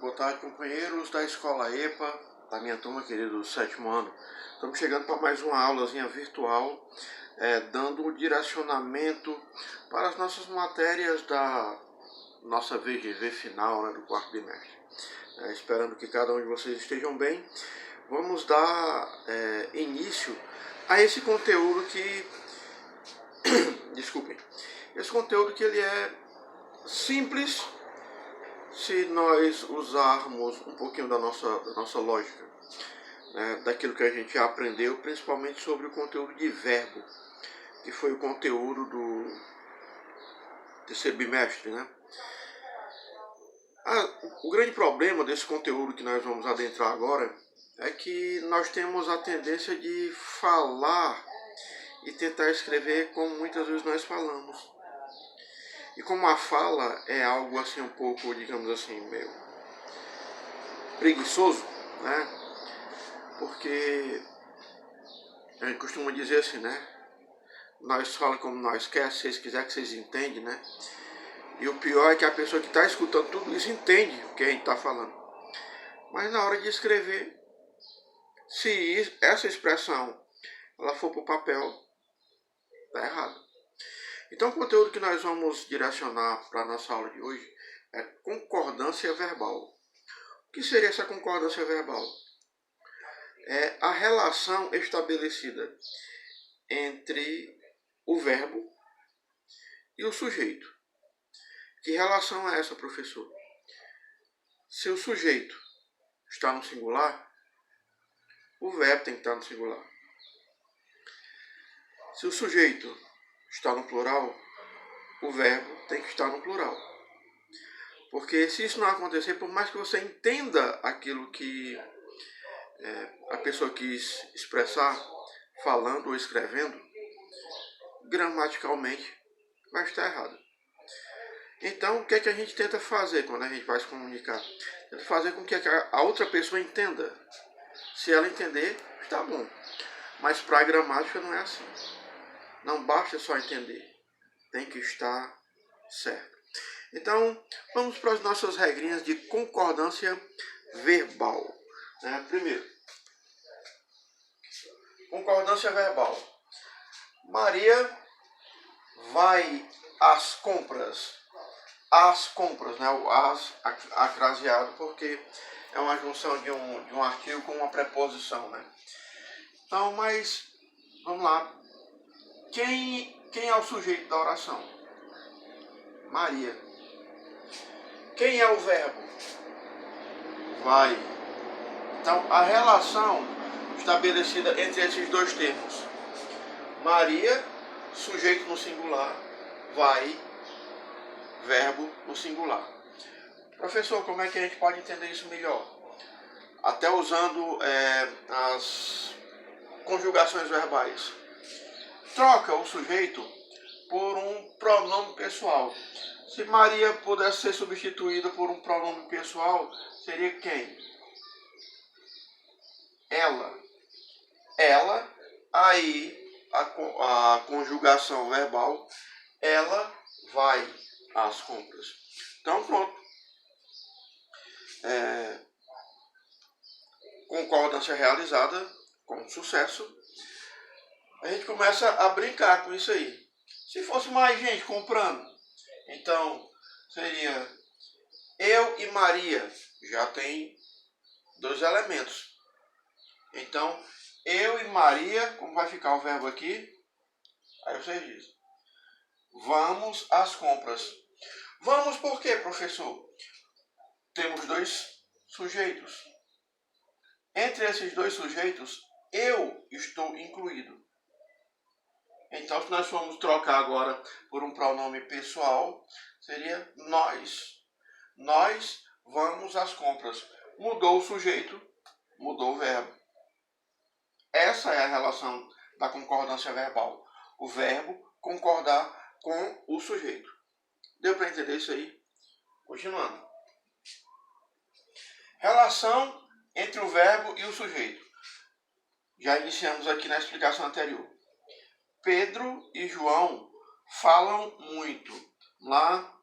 Boa tarde, companheiros da Escola EPA, da minha turma querida do 7º ano. Estamos chegando para mais uma aulazinha virtual, dando um direcionamento para as nossas matérias da nossa VGV final, né, do 4º bimestre. Esperando que cada um de vocês estejam bem, vamos dar início a esse conteúdo que... Desculpem. Esse conteúdo que ele é simples, se nós usarmos um pouquinho da nossa lógica, né, daquilo que a gente já aprendeu, principalmente sobre o conteúdo de verbo, que foi o conteúdo do terceiro bimestre, né? O grande problema desse conteúdo que nós vamos adentrar agora é que nós temos a tendência de falar e tentar escrever como muitas vezes nós falamos. E como a fala é algo assim um pouco, digamos assim, meio preguiçoso, né? Porque a gente costuma dizer assim, né? Nós falamos como nós quer, se vocês quiserem que vocês entendem, né? E o pior é que a pessoa que está escutando tudo isso entende o que a gente está falando. Mas na hora de escrever, se essa expressão ela for para o papel, está errado. Então o conteúdo que nós vamos direcionar para a nossa aula de hoje é concordância verbal. O que seria essa concordância verbal? É a relação estabelecida entre o verbo e o sujeito. Que relação é essa, professor? Se o sujeito está no singular, o verbo tem que estar no singular. Se o sujeito está no plural, o verbo tem que estar no plural. Porque se isso não acontecer, por mais que você entenda aquilo que a pessoa quis expressar, falando ou escrevendo, gramaticalmente vai estar errado. Então, o que é que a gente tenta fazer quando a gente vai se comunicar? Tenta fazer com que a outra pessoa entenda. Se ela entender, está bom. Mas para a gramática não é assim. Não basta só entender. Tem que estar certo. Então, vamos para as nossas regrinhas de concordância verbal. Primeiro, concordância verbal. Maria vai às compras. As compras, né? O as acraseado, porque é uma junção de um artigo com uma preposição, né? Então, mas, vamos lá. Quem é o sujeito da oração? Maria. Quem é o verbo? Vai. Então, a relação estabelecida entre esses dois termos. Maria, sujeito no singular, vai, verbo no singular. Professor, como é que a gente pode entender isso melhor? Até usando as conjugações verbais. Troca o sujeito por um pronome pessoal. Se Maria pudesse ser substituída por um pronome pessoal, seria quem? Ela. Ela, aí a conjugação verbal, ela vai às compras. Então pronto. Concordância realizada com sucesso. A gente começa a brincar com isso aí. Se fosse mais gente comprando, então seria eu e Maria. Já tem dois elementos. Então, eu e Maria, como vai ficar o verbo aqui? Aí vocês dizem. Vamos às compras. Vamos por quê, professor? Temos dois sujeitos. Entre esses dois sujeitos, eu estou incluído. Então, se nós formos trocar agora por um pronome pessoal, seria nós. Nós vamos às compras. Mudou o sujeito, mudou o verbo. Essa é a relação da concordância verbal. O verbo concordar com o sujeito. Deu para entender isso aí? Continuando. Relação entre o verbo e o sujeito. Já iniciamos aqui na explicação anterior. Pedro e João falam muito. Lá,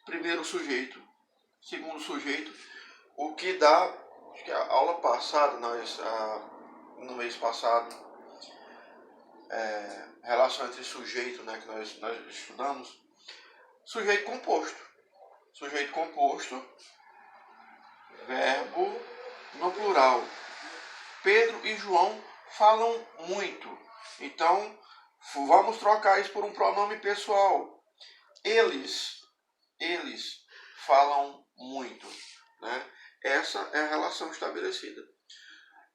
primeiro sujeito, segundo sujeito. O que dá, acho que a aula passada, no mês passado, relação entre sujeito, né, que nós estudamos, sujeito composto. Sujeito composto, verbo no plural. Pedro e João falam muito. Então, vamos trocar isso por um pronome pessoal. Eles falam muito, né? Essa é a relação estabelecida.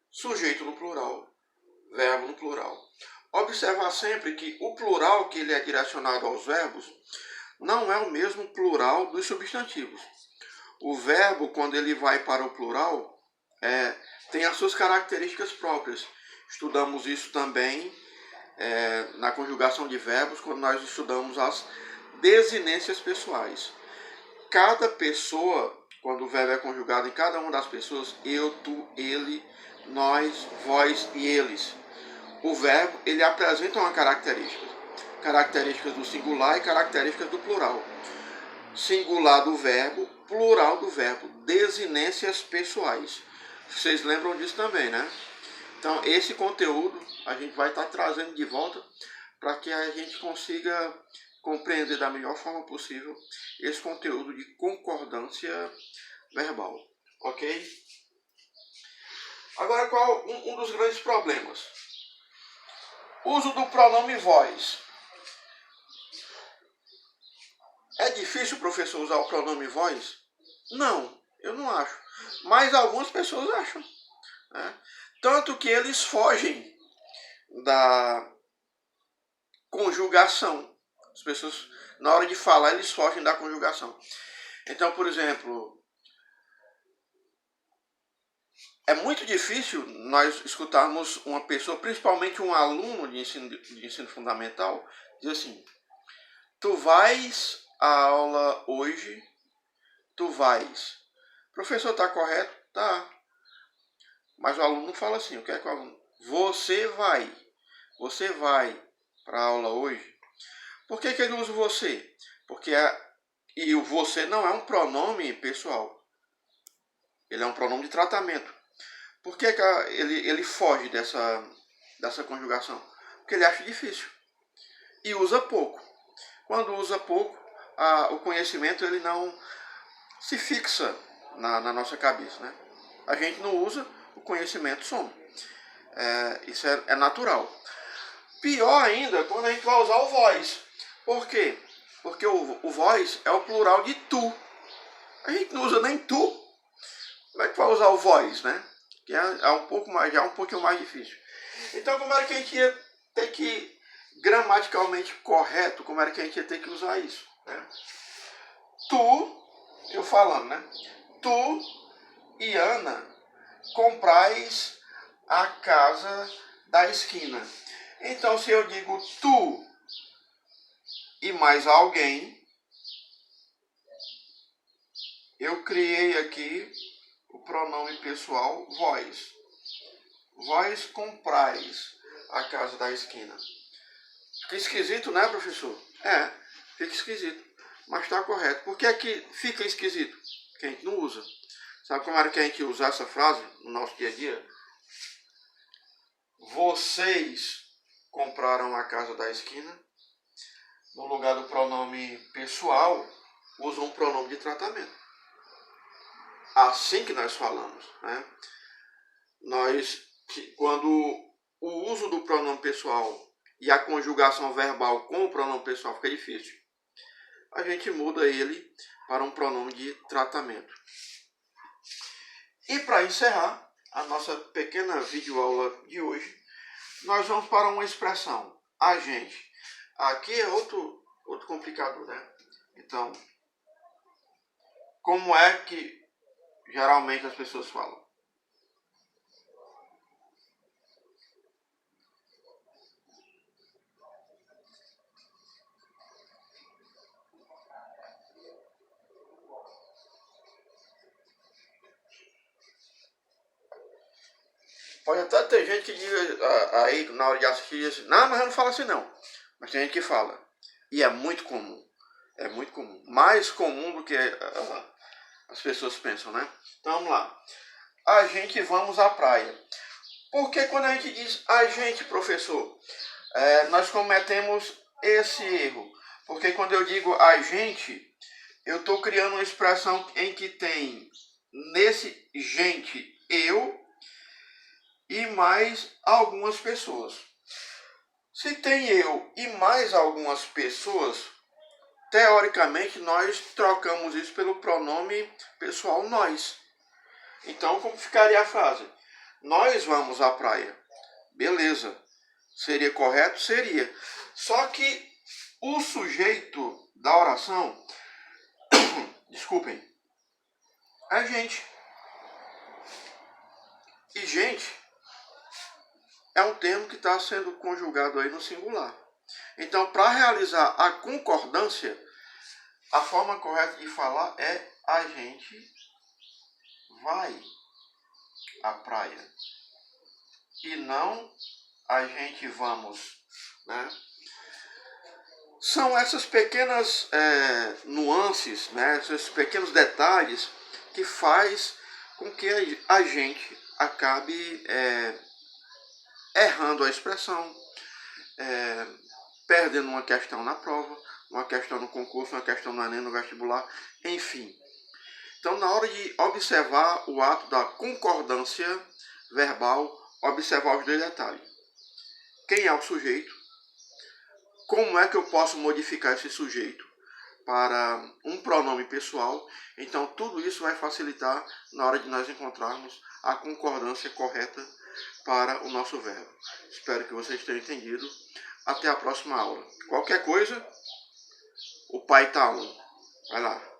Sujeito no plural, verbo no plural. Observar sempre que o plural que ele é direcionado aos verbos não é o mesmo plural dos substantivos. O verbo, quando ele vai para o plural, tem as suas características próprias. Estudamos isso também na conjugação de verbos, quando nós estudamos as desinências pessoais. Cada pessoa, quando o verbo é conjugado em cada uma das pessoas, eu, tu, ele, nós, vós e eles, o verbo ele apresenta uma características do singular e características do plural. Singular do verbo, plural do verbo, desinências pessoais. Vocês lembram disso também, né? Então, esse conteúdo a gente vai estar trazendo de volta para que a gente consiga compreender da melhor forma possível esse conteúdo de concordância verbal, ok? Agora, qual um dos grandes problemas? Uso do pronome vós. É difícil o professor usar o pronome vós? Não, eu não acho. Mas algumas pessoas acham, né? Tanto que eles fogem da conjugação. As pessoas, na hora de falar, eles fogem da conjugação. Então, por exemplo, é muito difícil nós escutarmos uma pessoa, principalmente um aluno de ensino fundamental, dizer assim: tu vais à aula hoje? Tu vais. O professor está correto? Tá. Mas o aluno não fala assim. O que é que o aluno? Você vai. Você vai para a aula hoje? Por que ele usa você? Porque e o você não é um pronome pessoal. Ele é um pronome de tratamento. Por que ele foge dessa conjugação? Porque ele acha difícil. E usa pouco. Quando usa pouco, o conhecimento ele não se fixa na nossa cabeça, né? A gente não usa, o conhecimento some. Isso é natural. Pior ainda quando a gente vai usar o vós. Por quê? Porque o vós é o plural de tu. A gente não usa nem tu. Como é que vai usar o vós, né? Que é um pouquinho mais difícil. Então, como era que a gente ia ter que, gramaticalmente correto, como era que a gente ia ter que usar isso, né? Tu, eu falando, né? Tu e Ana comprais a casa da esquina. Então, se eu digo tu e mais alguém, eu criei aqui o pronome pessoal vós. Vós comprais a casa da esquina. Fica esquisito, né, professor? Fica esquisito. Mas está correto. Por que é que fica esquisito? Porque a gente não usa. Sabe como era que a gente usa essa frase no nosso dia a dia? Vocês compraram a casa da esquina. No lugar do pronome pessoal, usam um pronome de tratamento. Assim que nós falamos, né? Quando o uso do pronome pessoal e a conjugação verbal com o pronome pessoal fica difícil, a gente muda ele para um pronome de tratamento. E para encerrar a nossa pequena videoaula de hoje, nós vamos para uma expressão, agente. Aqui é outro complicador, né? Então, como é que geralmente as pessoas falam? Pode até ter gente que diz aí na hora de assistir assim, não, mas eu não falo assim não. Mas tem gente que fala. E é muito comum. É muito comum. Mais comum do que as pessoas pensam, né? Então vamos lá. A gente vamos à praia. Porque quando a gente diz a gente, professor, nós cometemos esse erro. Porque quando eu digo a gente, eu estou criando uma expressão em que tem nesse gente eu e mais algumas pessoas. Se tem eu e mais algumas pessoas, teoricamente nós trocamos isso pelo pronome pessoal nós. Então como ficaria a frase? Nós vamos à praia. Beleza. Seria correto? Seria. Só que o sujeito da oração, desculpem, é gente. E gente é um termo que está sendo conjugado aí no singular. Então, para realizar a concordância, a forma correta de falar é a gente vai à praia. E não a gente vamos, né? São essas pequenas nuances, né? Esses pequenos detalhes que faz com que a gente acabe errando a expressão, perdendo uma questão na prova, uma questão no concurso, uma questão no Enem, no vestibular, enfim. Então, na hora de observar o ato da concordância verbal, observar os dois detalhes. Quem é o sujeito? Como é que eu posso modificar esse sujeito para um pronome pessoal? Então, tudo isso vai facilitar na hora de nós encontrarmos a concordância correta para o nosso verbo. Espero que vocês tenham entendido. Até a próxima aula. Qualquer coisa, o pai tá on. Vai lá.